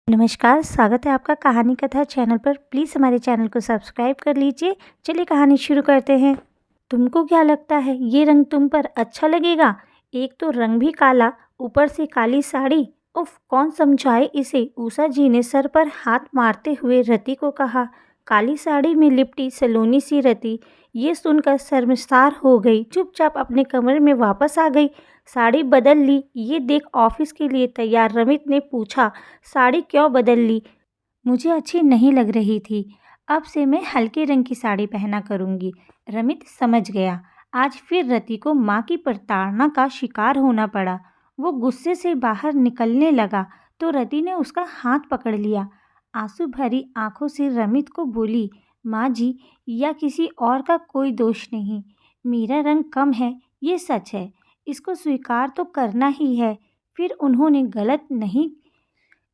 नमस्कार, स्वागत है आपका कहानी कथा चैनल पर। प्लीज़ हमारे चैनल को सब्सक्राइब कर लीजिए। चलिए कहानी शुरू करते हैं। तुमको क्या लगता है ये रंग तुम पर अच्छा लगेगा? एक तो रंग भी काला, ऊपर से काली साड़ी। उफ, कौन समझाए इसे? उषा जी ने सर पर हाथ मारते हुए रति को कहा। काली साड़ी में लिपटी सलोनी सी रति ये सुनकर शर्मसार हो गई। चुपचाप अपने कमरे में वापस आ गई। साड़ी बदल ली? ये देख ऑफिस के लिए तैयार रमित ने पूछा, साड़ी क्यों बदल ली? मुझे अच्छी नहीं लग रही थी। अब से मैं हल्के रंग की साड़ी पहना करूंगी। रमित समझ गया। आज फिर रति को माँ की प्रताड़ना का शिकार होना पड़ा। वो गुस्से से बाहर निकलने लगा तो रति ने उसका हाथ पकड़ लिया। आंसू भरी आंखों से रमित को बोली, माँ जी, या किसी और का कोई दोष नहीं। मेरा रंग कम है, ये सच है। इसको स्वीकार तो करना ही है। फिर उन्होंने गलत नहीं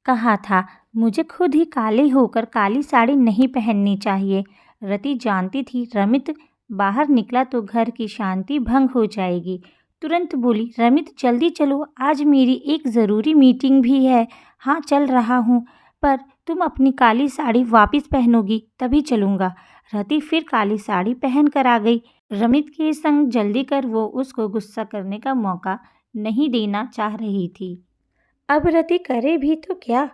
कहा था। मुझे खुद ही काले होकर काली साड़ी नहीं पहननी चाहिए। रति जानती थी रमित बाहर निकला तो घर की शांति भंग हो जाएगी। तुरंत बोली, रमित जल्दी चलो, आज मेरी एक ज़रूरी मीटिंग भी है। हाँ, चल रहा हूँ, पर तुम अपनी काली साड़ी वापस पहनोगी तभी चलूँगा। रति फिर काली साड़ी पहन कर आ गई। रमित के संग जल्दी कर वो उसको गुस्सा करने का मौका नहीं देना चाह रही थी। अब रति करे भी तो क्या?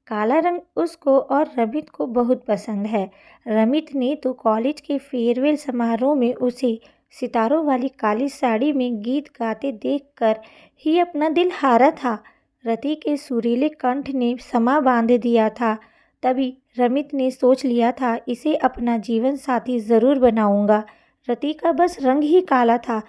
काला रंग उसको और रमित को बहुत पसंद है। रमित ने तो कॉलेज के फेयरवेल समारोह में उसे सितारों वाली काली साड़ी में गीत गाते देखकर ही अपना दिल हारा था। रति के सुरीले कंठ ने समा बांध दिया था। तभी रमित ने सोच लिया था, इसे अपना जीवन साथी ज़रूर बनाऊंगा। रति का बस रंग ही काला था।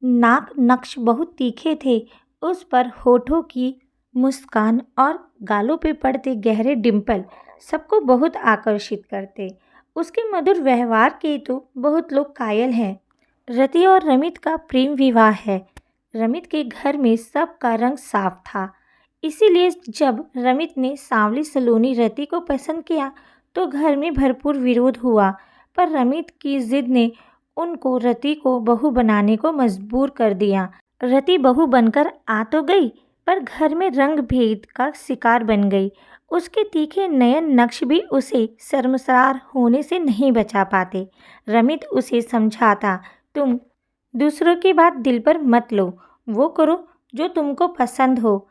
नाक नक्श बहुत तीखे थे। उस पर होठों की मुस्कान और गालों पे पड़ते गहरे डिंपल सबको बहुत आकर्षित करते। उसके मधुर व्यवहार के तो बहुत लोग कायल हैं। रति और रमित का प्रेम विवाह है। रमित के घर में सबका रंग साफ था। इसीलिए जब रमित ने सांवली सलोनी रति को पसंद किया तो घर में भरपूर विरोध हुआ। पर रमित की जिद ने उनको रति को बहू बनाने को मजबूर कर दिया। रति बहू बनकर आ तो गई, पर घर में रंग भेद का शिकार बन गई। उसके तीखे नयन नक्श भी उसे शर्मसार होने से नहीं बचा पाते। रमित उसे समझाता, तुम दूसरों की बात दिल पर मत लो, वो करो जो तुमको पसंद हो।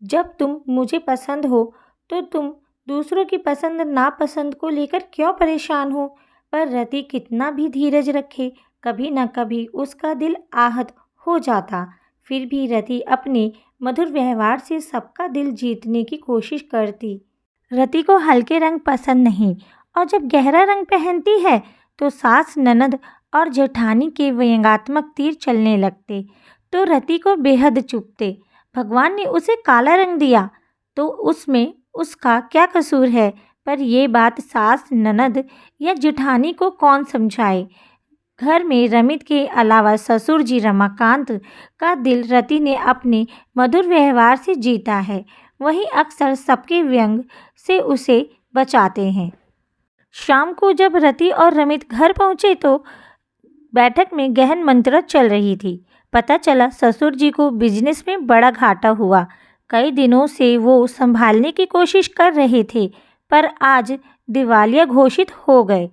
जब तुम मुझे पसंद हो तो तुम दूसरों की पसंद नापसंद को लेकर क्यों परेशान हो? पर रति कितना भी धीरज रखे, कभी न कभी उसका दिल आहत हो जाता। फिर भी रति अपने मधुर व्यवहार से सबका दिल जीतने की कोशिश करती। रति को हल्के रंग पसंद नहीं, और जब गहरा रंग पहनती है तो सास, ननद और जेठानी के व्यंग्यात्मक तीर चलने लगते तो रति को बेहद चुभते। भगवान ने उसे काला रंग दिया तो उसमें उसका क्या कसूर है? पर ये बात सास, ननद या जेठानी को कौन समझाए? घर में रमित के अलावा ससुर जी रमाकांत का दिल रति ने अपने मधुर व्यवहार से जीता है। वही अक्सर सबके व्यंग से उसे बचाते हैं। शाम को जब रति और रमित घर पहुंचे तो बैठक में गहन मंत्रणा चल रही थी। पता चला ससुर जी को बिजनेस में बड़ा घाटा हुआ। कई दिनों से वो संभालने की कोशिश कर रहे थे, पर आज दिवालिया घोषित हो गए।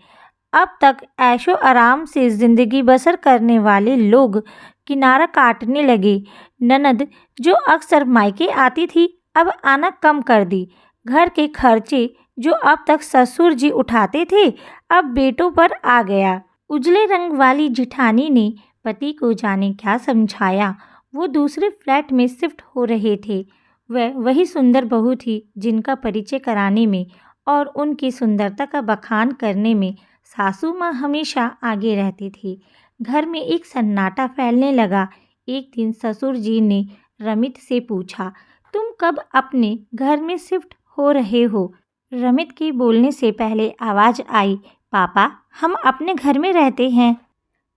अब तक ऐशो आराम से जिंदगी बसर करने वाले लोग किनारा काटने लगे। ननद जो अक्सर मायके आती थी अब आना कम कर दी। घर के खर्चे जो अब तक ससुर जी उठाते थे अब बेटों पर आ गया। उजले रंग वाली जिठानी ने पति को जाने क्या समझाया। वो दूसरे फ्लैट में शिफ्ट हो रहे थे। वह वही सुंदर बहू थी जिनका परिचय कराने में और उनकी सुंदरता का बखान करने में सासू माँ हमेशा आगे रहती थी। घर में एक सन्नाटा फैलने लगा। एक दिन ससुर जी ने रमित से पूछा, तुम कब अपने घर में शिफ्ट हो रहे हो? रमित के बोलने से पहले आवाज़ आई, पापा, हम अपने घर में रहते हैं।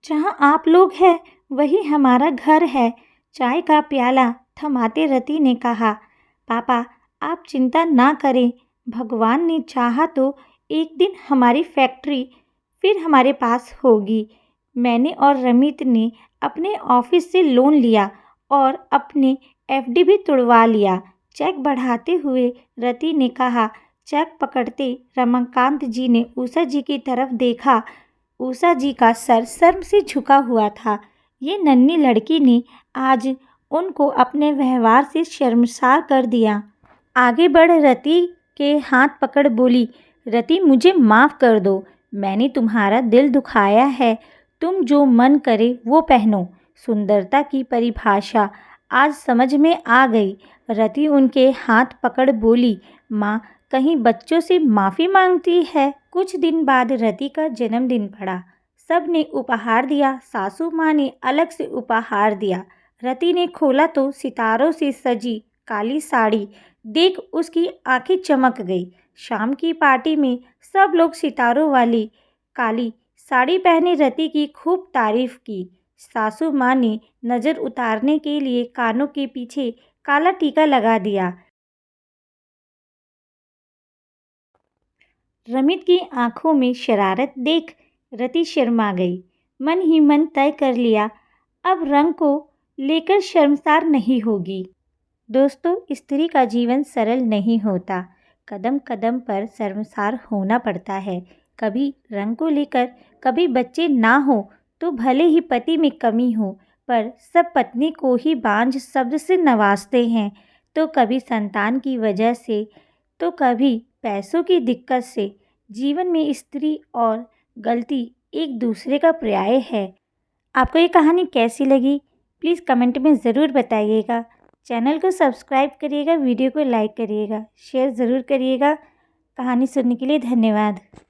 जहाँ आप लोग हैं वही हमारा घर है। चाय का प्याला थमाते रति ने कहा, पापा, आप चिंता ना करें। भगवान ने चाहा तो एक दिन हमारी फैक्ट्री फिर हमारे पास होगी। मैंने और रमित ने अपने ऑफिस से लोन लिया और अपने एफडी भी तुड़वा लिया। चेक बढ़ाते हुए रति ने कहा, चक पकड़ते रमाकांत जी ने उषा जी की तरफ देखा। उषा जी का सर शर्म से झुका हुआ था। ये नन्ही लड़की ने आज उनको अपने व्यवहार से शर्मसार कर दिया। आगे बढ़ रति के हाथ पकड़ बोली, रति मुझे माफ़ कर दो, मैंने तुम्हारा दिल दुखाया है। तुम जो मन करे वो पहनो। सुंदरता की परिभाषा आज समझ में आ गई। रति उनके हाथ पकड़ बोली, माँ कहीं बच्चों से माफ़ी मांगती है। कुछ दिन बाद रति का जन्मदिन पड़ा। सब ने उपहार दिया। सासू माँ ने अलग से उपहार दिया। रति ने खोला तो सितारों से सजी काली साड़ी देख उसकी आंखें चमक गई। शाम की पार्टी में सब लोग सितारों वाली काली साड़ी पहने रति की खूब तारीफ की। सासू माँ ने नज़र उतारने के लिए कानों के पीछे काला टीका लगा दिया। रमित की आंखों में शरारत देख रति शर्मा गई। मन ही मन तय कर लिया, अब रंग को लेकर शर्मसार नहीं होगी। दोस्तों, स्त्री का जीवन सरल नहीं होता। कदम कदम पर शर्मसार होना पड़ता है। कभी रंग को लेकर, कभी बच्चे ना हो तो भले ही पति में कमी हो, पर सब पत्नी को ही बांझ शब्द से नवाजते हैं। तो कभी संतान की वजह से, तो कभी पैसों की दिक्कत से। जीवन में स्त्री और गलती एक दूसरे का पर्याय है। आपको ये कहानी कैसी लगी? प्लीज़ कमेंट में ज़रूर बताइएगा। चैनल को सब्सक्राइब करिएगा, वीडियो को लाइक करिएगा, शेयर ज़रूर करिएगा। कहानी सुनने के लिए धन्यवाद।